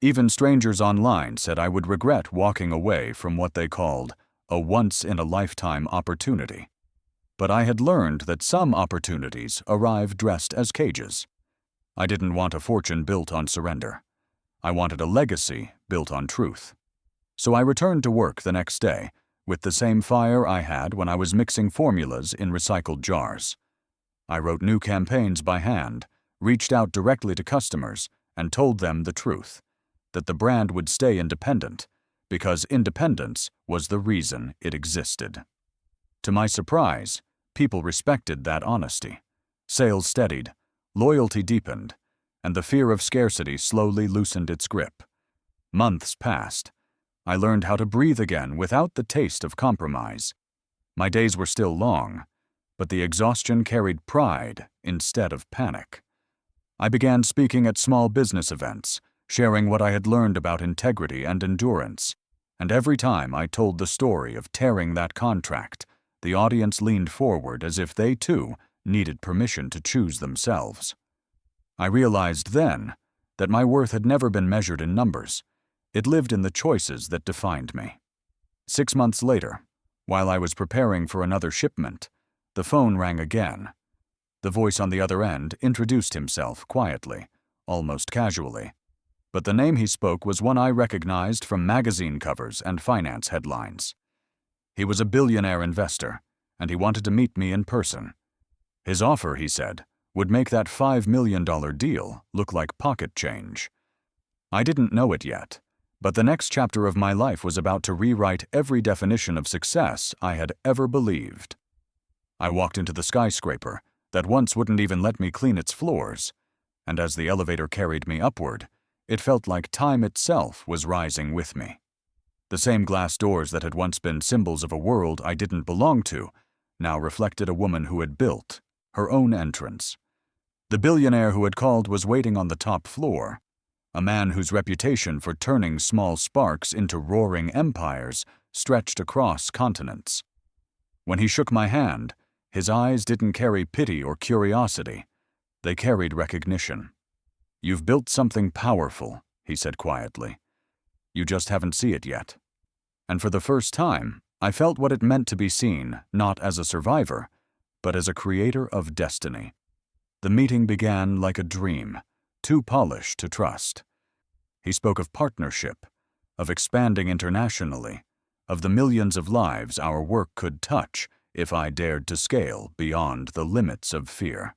Even strangers online said I would regret walking away from what they called a once-in-a-lifetime opportunity. But I had learned that some opportunities arrive dressed as cages. I didn't want a fortune built on surrender. I wanted a legacy built on truth. So I returned to work the next day with the same fire I had when I was mixing formulas in recycled jars. I wrote new campaigns by hand, reached out directly to customers, and told them the truth, that the brand would stay independent, because independence was the reason it existed. To my surprise, people respected that honesty. Sales steadied, loyalty deepened, and the fear of scarcity slowly loosened its grip. Months passed. I learned how to breathe again without the taste of compromise. My days were still long, but the exhaustion carried pride instead of panic. I began speaking at small business events, sharing what I had learned about integrity and endurance, and every time I told the story of tearing that contract, the audience leaned forward as if they, too, needed permission to choose themselves. I realized then that my worth had never been measured in numbers. It lived in the choices that defined me. 6 months later, while I was preparing for another shipment, the phone rang again. The voice on the other end introduced himself quietly, almost casually. But the name he spoke was one I recognized from magazine covers and finance headlines. He was a billionaire investor, and he wanted to meet me in person. His offer, he said, would make that $5 million deal look like pocket change. I didn't know it yet, but the next chapter of my life was about to rewrite every definition of success I had ever believed. I walked into the skyscraper that once wouldn't even let me clean its floors, and as the elevator carried me upward, it felt like time itself was rising with me. The same glass doors that had once been symbols of a world I didn't belong to now reflected a woman who had built her own entrance. The billionaire who had called was waiting on the top floor, a man whose reputation for turning small sparks into roaring empires stretched across continents. When he shook my hand, his eyes didn't carry pity or curiosity. They carried recognition. "You've built something powerful," he said quietly. "You just haven't seen it yet." And for the first time, I felt what it meant to be seen not as a survivor, but as a creator of destiny. The meeting began like a dream, too polished to trust. He spoke of partnership, of expanding internationally, of the millions of lives our work could touch if I dared to scale beyond the limits of fear.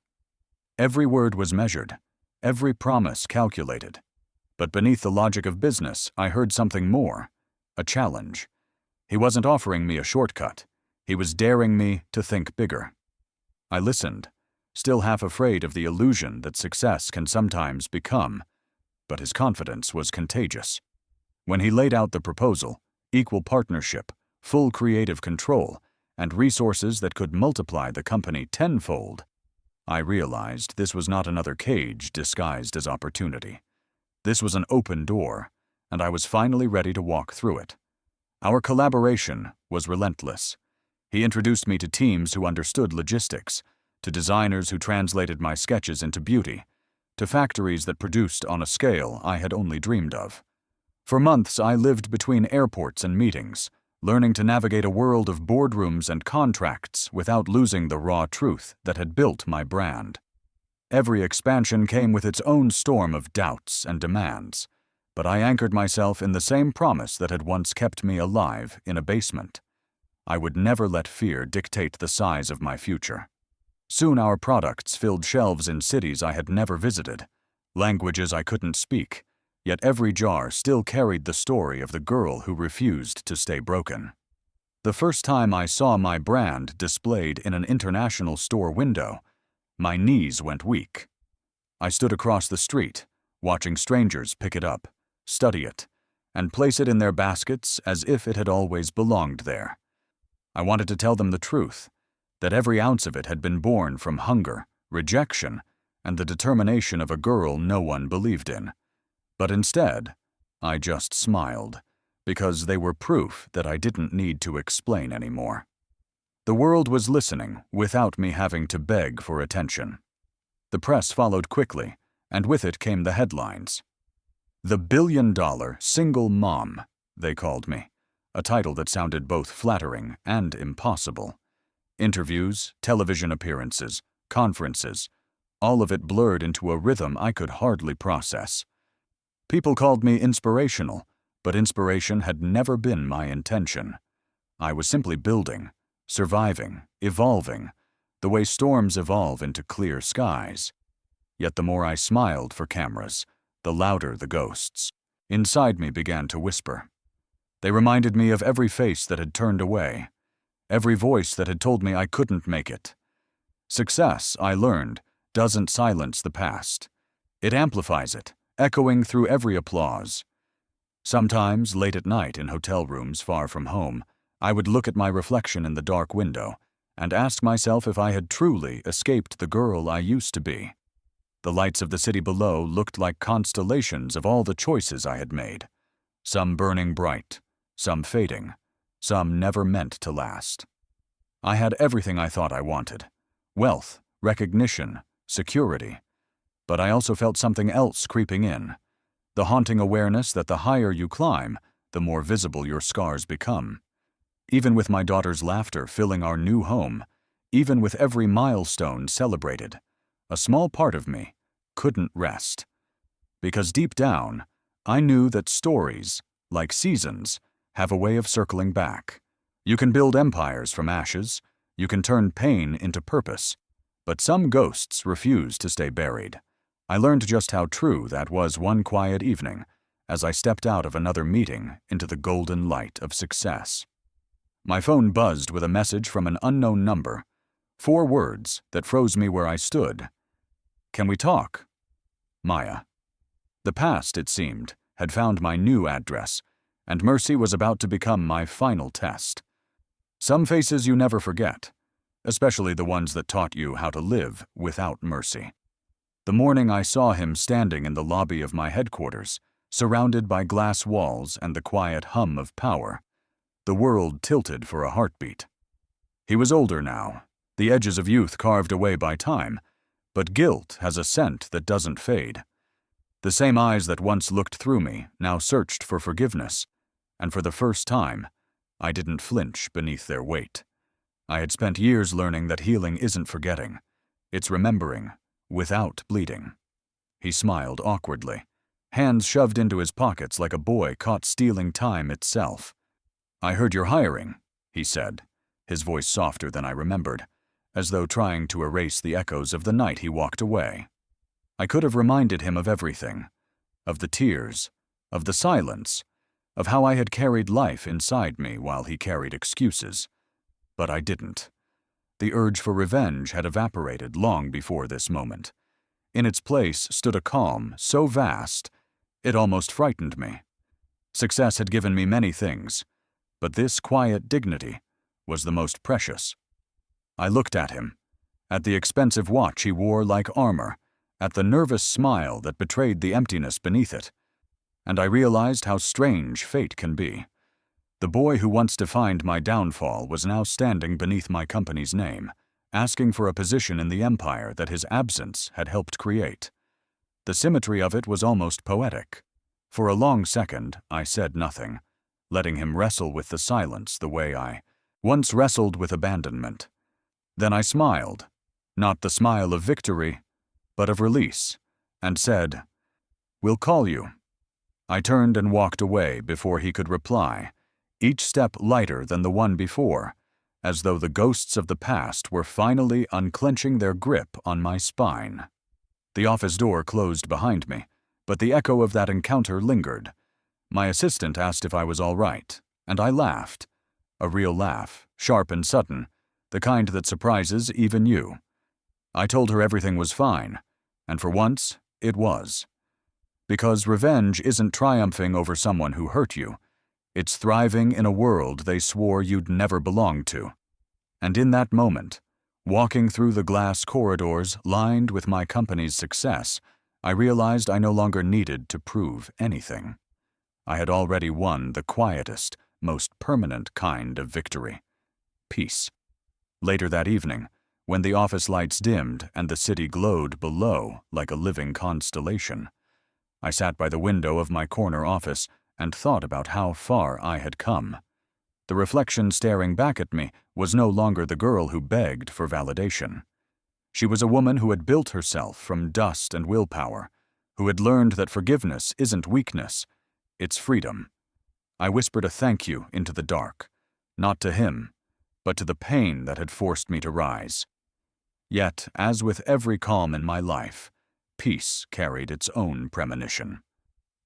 Every word was measured, every promise calculated. But beneath the logic of business, I heard something more, a challenge. He wasn't offering me a shortcut. He was daring me to think bigger. I listened, still half afraid of the illusion that success can sometimes become, but his confidence was contagious. When he laid out the proposal, equal partnership, full creative control, and resources that could multiply the company tenfold, I realized this was not another cage disguised as opportunity. This was an open door, and I was finally ready to walk through it. Our collaboration was relentless. He introduced me to teams who understood logistics, to designers who translated my sketches into beauty, to factories that produced on a scale I had only dreamed of. For months, I lived between airports and meetings, learning to navigate a world of boardrooms and contracts without losing the raw truth that had built my brand. Every expansion came with its own storm of doubts and demands, but I anchored myself in the same promise that had once kept me alive in a basement. I would never let fear dictate the size of my future. Soon our products filled shelves in cities I had never visited, languages I couldn't speak, yet every jar still carried the story of the girl who refused to stay broken. The first time I saw my brand displayed in an international store window, my knees went weak. I stood across the street, watching strangers pick it up, study it, and place it in their baskets as if it had always belonged there. I wanted to tell them the truth, that every ounce of it had been born from hunger, rejection, and the determination of a girl no one believed in. But instead, I just smiled, because they were proof that I didn't need to explain anymore. The world was listening without me having to beg for attention. The press followed quickly, and with it came the headlines. The billion-dollar single mom, they called me, a title that sounded both flattering and impossible. Interviews, television appearances, conferences, all of it blurred into a rhythm I could hardly process. People called me inspirational, but inspiration had never been my intention. I was simply building, surviving, evolving, the way storms evolve into clear skies. Yet the more I smiled for cameras, the louder the ghosts. Inside me began to whisper. They reminded me of every face that had turned away, every voice that had told me I couldn't make it. Success, I learned, doesn't silence the past. It amplifies it, echoing through every applause. Sometimes, late at night in hotel rooms far from home, I would look at my reflection in the dark window and ask myself if I had truly escaped the girl I used to be. The lights of the city below looked like constellations of all the choices I had made, some burning bright, some fading, some never meant to last. I had everything I thought I wanted: wealth, recognition, security. But I also felt something else creeping in, the haunting awareness that the higher you climb, the more visible your scars become. Even with my daughter's laughter filling our new home, even with every milestone celebrated, a small part of me couldn't rest. Because deep down, I knew that stories, like seasons, have a way of circling back. You can build empires from ashes, you can turn pain into purpose, but some ghosts refuse to stay buried. I learned just how true that was one quiet evening as I stepped out of another meeting into the golden light of success. My phone buzzed with a message from an unknown number, 4 words that froze me where I stood. "Can we talk?" Maya. The past, it seemed, had found my new address, and mercy was about to become my final test. Some faces you never forget, especially the ones that taught you how to live without mercy. The morning I saw him standing in the lobby of my headquarters, surrounded by glass walls and the quiet hum of power, the world tilted for a heartbeat. He was older now, the edges of youth carved away by time, but guilt has a scent that doesn't fade. The same eyes that once looked through me now searched for forgiveness, and for the first time, I didn't flinch beneath their weight. I had spent years learning that healing isn't forgetting, it's remembering, without bleeding. He smiled awkwardly, hands shoved into his pockets like a boy caught stealing time itself. "I heard you're hiring," he said, his voice softer than I remembered, as though trying to erase the echoes of the night he walked away. I could have reminded him of everything: of the tears, of the silence, of how I had carried life inside me while he carried excuses. But I didn't. The urge for revenge had evaporated long before this moment. In its place stood a calm so vast, it almost frightened me. Success had given me many things, but this quiet dignity was the most precious. I looked at him, at the expensive watch he wore like armor, at the nervous smile that betrayed the emptiness beneath it, and I realized how strange fate can be. The boy who once defined my downfall was now standing beneath my company's name, asking for a position in the empire that his absence had helped create. The symmetry of it was almost poetic. For a long second, I said nothing, letting him wrestle with the silence the way I once wrestled with abandonment. Then I smiled, not the smile of victory, but of release, and said, "We'll call you." I turned and walked away before he could reply, each step lighter than the one before, as though the ghosts of the past were finally unclenching their grip on my spine. The office door closed behind me, but the echo of that encounter lingered. My assistant asked if I was all right, and I laughed. A real laugh, sharp and sudden, the kind that surprises even you. I told her everything was fine, and for once, it was. Because revenge isn't triumphing over someone who hurt you. It's thriving in a world they swore you'd never belong to. And in that moment, walking through the glass corridors lined with my company's success, I realized I no longer needed to prove anything. I had already won the quietest, most permanent kind of victory: peace. Later that evening, when the office lights dimmed and the city glowed below like a living constellation, I sat by the window of my corner office and thought about how far I had come. The reflection staring back at me was no longer the girl who begged for validation. She was a woman who had built herself from dust and willpower, who had learned that forgiveness isn't weakness, it's freedom. I whispered a thank you into the dark, not to him, but to the pain that had forced me to rise. Yet, as with every calm in my life, peace carried its own premonition.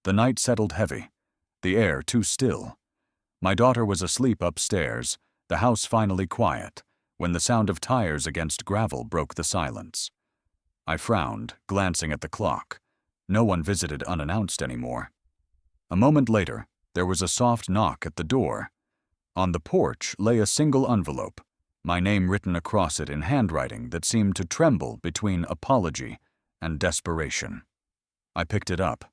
The night settled heavy, the air too still. My daughter was asleep upstairs, the house finally quiet, when the sound of tires against gravel broke the silence. I frowned, glancing at the clock. No one visited unannounced anymore. A moment later, there was a soft knock at the door. On the porch lay a single envelope, my name written across it in handwriting that seemed to tremble between apology and desperation. I picked it up,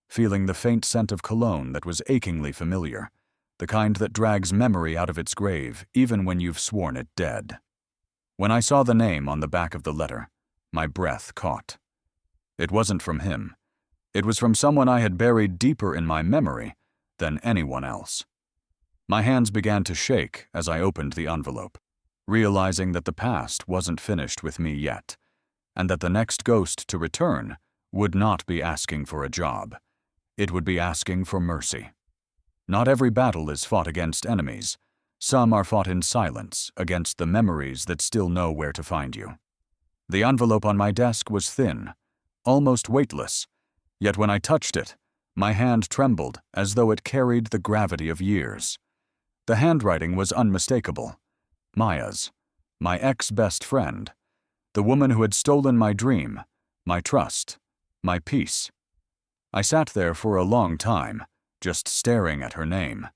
feeling the faint scent of cologne that was achingly familiar, the kind that drags memory out of its grave even when you've sworn it dead. When I saw the name on the back of the letter, my breath caught. It wasn't from him. It was from someone I had buried deeper in my memory than anyone else. My hands began to shake as I opened the envelope, realizing that the past wasn't finished with me yet, and that the next ghost to return would not be asking for a job. It would be asking for mercy. Not every battle is fought against enemies. Some are fought in silence against the memories that still know where to find you. The envelope on my desk was thin, almost weightless, yet when I touched it, my hand trembled as though it carried the gravity of years. The handwriting was unmistakable. Maya's, my ex-best friend, the woman who had stolen my dream, my trust, my peace. I sat there for a long time, just staring at her name,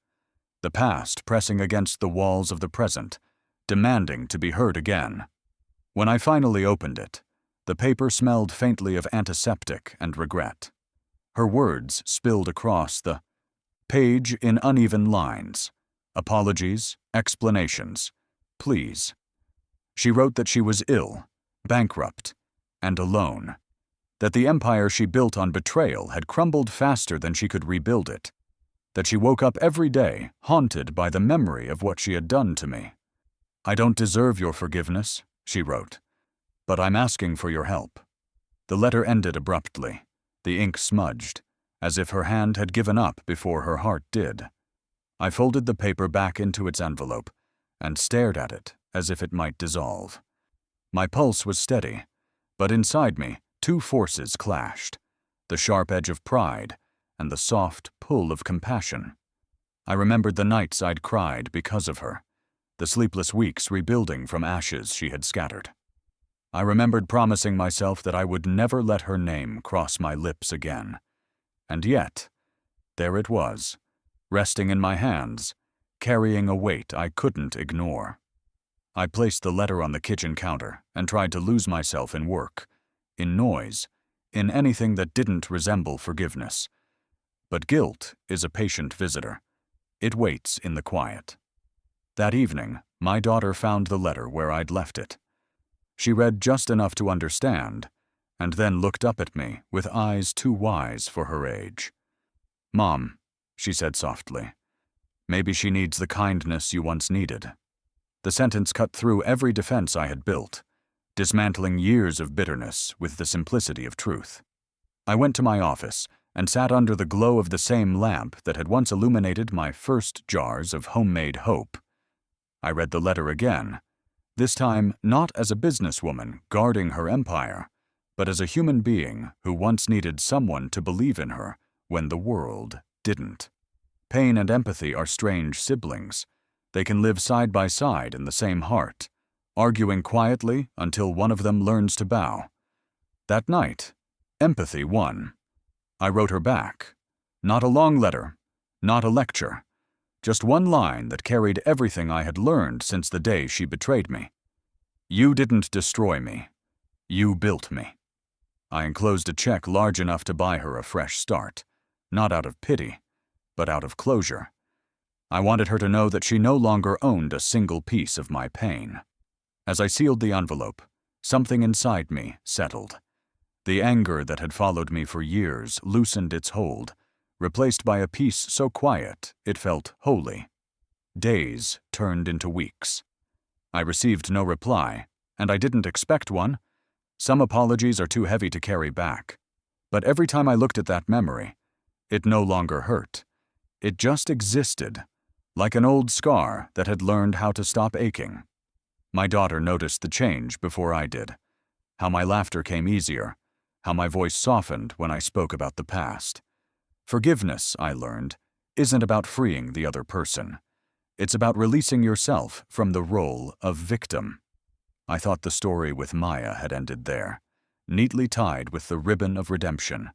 the past pressing against the walls of the present, demanding to be heard again. When I finally opened it, the paper smelled faintly of antiseptic and regret. Her words spilled across the page in uneven lines. Apologies, explanations, please. She wrote that she was ill, bankrupt, and alone, that the empire she built on betrayal had crumbled faster than she could rebuild it, that she woke up every day haunted by the memory of what she had done to me. I don't deserve your forgiveness, she wrote, but I'm asking for your help. The letter ended abruptly, the ink smudged, as if her hand had given up before her heart did. I folded the paper back into its envelope and stared at it as if it might dissolve. My pulse was steady, but inside me, two forces clashed: the sharp edge of pride and the soft pull of compassion. I remembered the nights I'd cried because of her, the sleepless weeks rebuilding from ashes she had scattered. I remembered promising myself that I would never let her name cross my lips again. And yet, there it was, resting in my hands, carrying a weight I couldn't ignore. I placed the letter on the kitchen counter and tried to lose myself in work, in noise, in anything that didn't resemble forgiveness. But guilt is a patient visitor. It waits in the quiet. That evening, my daughter found the letter where I'd left it. She read just enough to understand, and then looked up at me with eyes too wise for her age. "Mom," she said softly, "maybe she needs the kindness you once needed." The sentence cut through every defense I had built, dismantling years of bitterness with the simplicity of truth. I went to my office and sat under the glow of the same lamp that had once illuminated my first jars of homemade hope. I read the letter again, this time not as a businesswoman guarding her empire, but as a human being who once needed someone to believe in her when the world didn't. Pain and empathy are strange siblings. They can live side by side in the same heart, arguing quietly until one of them learns to bow. That night, empathy won. I wrote her back. Not a long letter, not a lecture, just one line that carried everything I had learned since the day she betrayed me. "You didn't destroy me. You built me." I enclosed a check large enough to buy her a fresh start, not out of pity, but out of closure. I wanted her to know that she no longer owned a single piece of my pain. As I sealed the envelope, something inside me settled. The anger that had followed me for years loosened its hold, replaced by a peace so quiet it felt holy. Days turned into weeks. I received no reply, and I didn't expect one. Some apologies are too heavy to carry back. But every time I looked at that memory, it no longer hurt. It just existed, like an old scar that had learned how to stop aching. My daughter noticed the change before I did, how my laughter came easier, how my voice softened when I spoke about the past. Forgiveness, I learned, isn't about freeing the other person. It's about releasing yourself from the role of victim. I thought the story with Maya had ended there, neatly tied with the ribbon of redemption.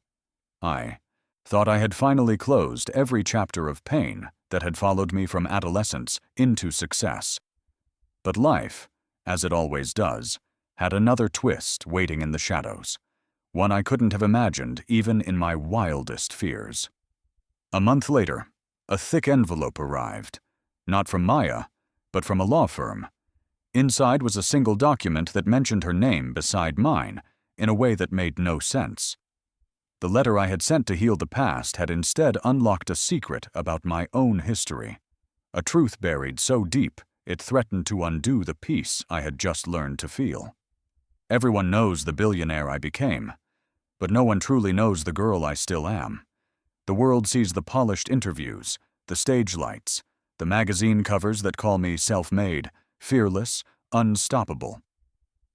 I thought I had finally closed every chapter of pain that had followed me from adolescence into success. But life, as it always does, had another twist waiting in the shadows, one I couldn't have imagined even in my wildest fears. A month later, a thick envelope arrived, not from Maya, but from a law firm. Inside was a single document that mentioned her name beside mine in a way that made no sense. The letter I had sent to heal the past had instead unlocked a secret about my own history, a truth buried so deep it threatened to undo the peace I had just learned to feel. Everyone knows the billionaire I became, but no one truly knows the girl I still am. The world sees the polished interviews, the stage lights, the magazine covers that call me self-made, fearless, unstoppable.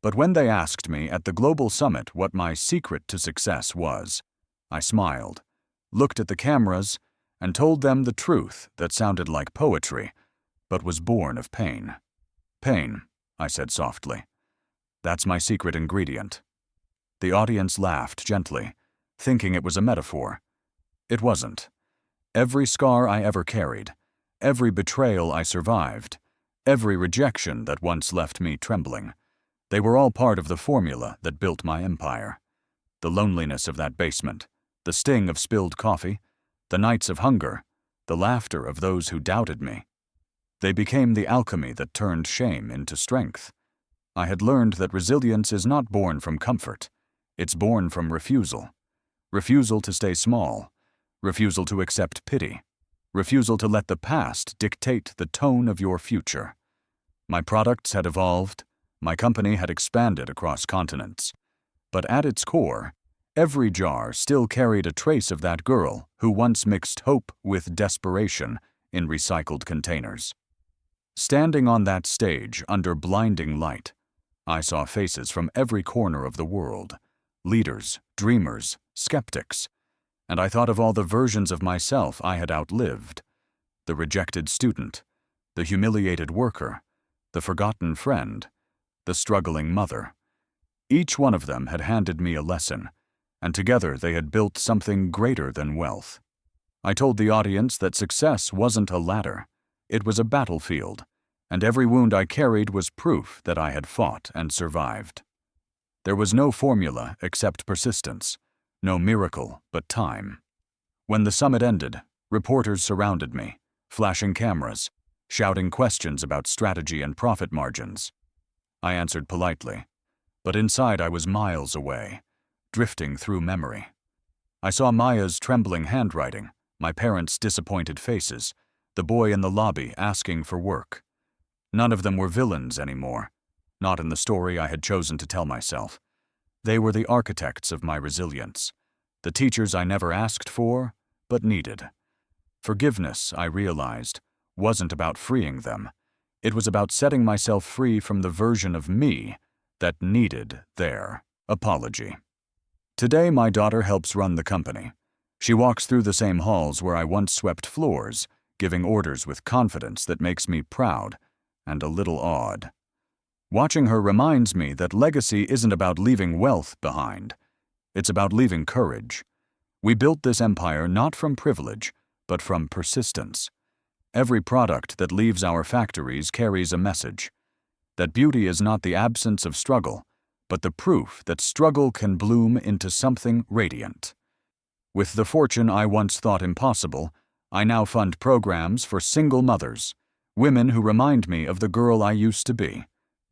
But when they asked me at the Global Summit what my secret to success was, I smiled, looked at the cameras, and told them the truth that sounded like poetry, but was born of pain. "Pain," I said softly. "That's my secret ingredient." The audience laughed gently, thinking it was a metaphor. It wasn't. Every scar I ever carried, every betrayal I survived, every rejection that once left me trembling, they were all part of the formula that built my empire. The loneliness of that basement, the sting of spilled coffee, the nights of hunger, the laughter of those who doubted me. They became the alchemy that turned shame into strength. I had learned that resilience is not born from comfort. It's born from refusal. Refusal to stay small. Refusal to accept pity. Refusal to let the past dictate the tone of your future. My products had evolved. My company had expanded across continents. But at its core, every jar still carried a trace of that girl who once mixed hope with desperation in recycled containers. Standing on that stage under blinding light, I saw faces from every corner of the world, leaders, dreamers, skeptics. and I thought of all the versions of myself I had outlived: the rejected student, the humiliated worker, the forgotten friend, the struggling mother. Each one of them had handed me a lesson, and together they had built something greater than wealth. I told the audience that success wasn't a ladder, it was a battlefield, and every wound I carried was proof that I had fought and survived. There was no formula except persistence, no miracle but time. When the summit ended, reporters surrounded me, flashing cameras, shouting questions about strategy and profit margins. I answered politely, but inside I was miles away, drifting through memory. I saw Maya's trembling handwriting, my parents' disappointed faces, the boy in the lobby asking for work. None of them were villains anymore, not in the story I had chosen to tell myself. They were the architects of my resilience, the teachers I never asked for, but needed. Forgiveness, I realized, wasn't about freeing them. It was about setting myself free from the version of me that needed their apology. Today, my daughter helps run the company. She walks through the same halls where I once swept floors, giving orders with confidence that makes me proud and a little awed. Watching her reminds me that legacy isn't about leaving wealth behind. It's about leaving courage. We built this empire not from privilege, but from persistence. Every product that leaves our factories carries a message: that beauty is not the absence of struggle, but the proof that struggle can bloom into something radiant. With the fortune I once thought impossible, I now fund programs for single mothers, women who remind me of the girl I used to be,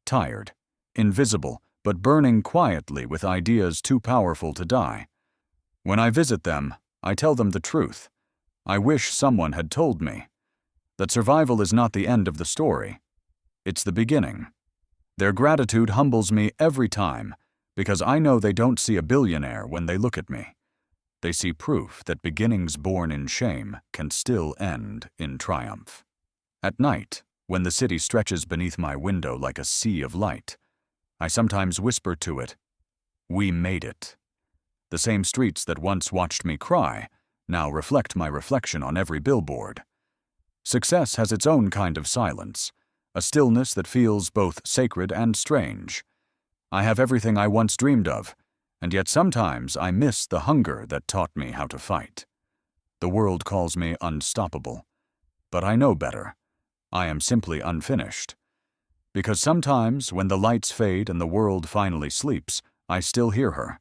tired, invisible, but burning quietly with ideas too powerful to die. When I visit them, I tell them the truth. I wish someone had told me that survival is not the end of the story. It's the beginning. Their gratitude humbles me every time, because I know they don't see a billionaire when they look at me. They see proof that beginnings born in shame can still end in triumph. At night, when the city stretches beneath my window like a sea of light, I sometimes whisper to it, "We made it." The same streets that once watched me cry now reflect my reflection on every billboard. Success has its own kind of silence, a stillness that feels both sacred and strange. I have everything I once dreamed of, and yet sometimes I miss the hunger that taught me how to fight. The world calls me unstoppable, but I know better. I am simply unfinished. Because sometimes, when the lights fade and the world finally sleeps, I still hear her.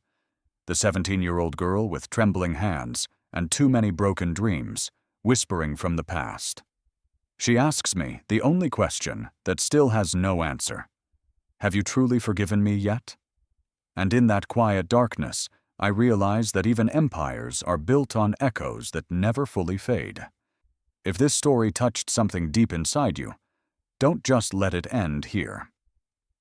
The 17-year-old girl with trembling hands and too many broken dreams, whispering from the past. She asks me the only question that still has no answer: have you truly forgiven me yet? And in that quiet darkness, I realize that even empires are built on echoes that never fully fade. If this story touched something deep inside you, don't just let it end here.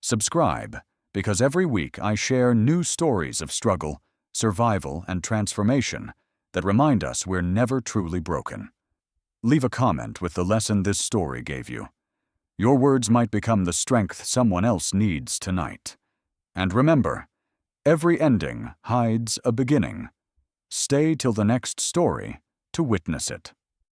Subscribe, because every week I share new stories of struggle, survival, and transformation that remind us we're never truly broken. Leave a comment with the lesson this story gave you. Your words might become the strength someone else needs tonight. And remember, every ending hides a beginning. Stay till the next story to witness it.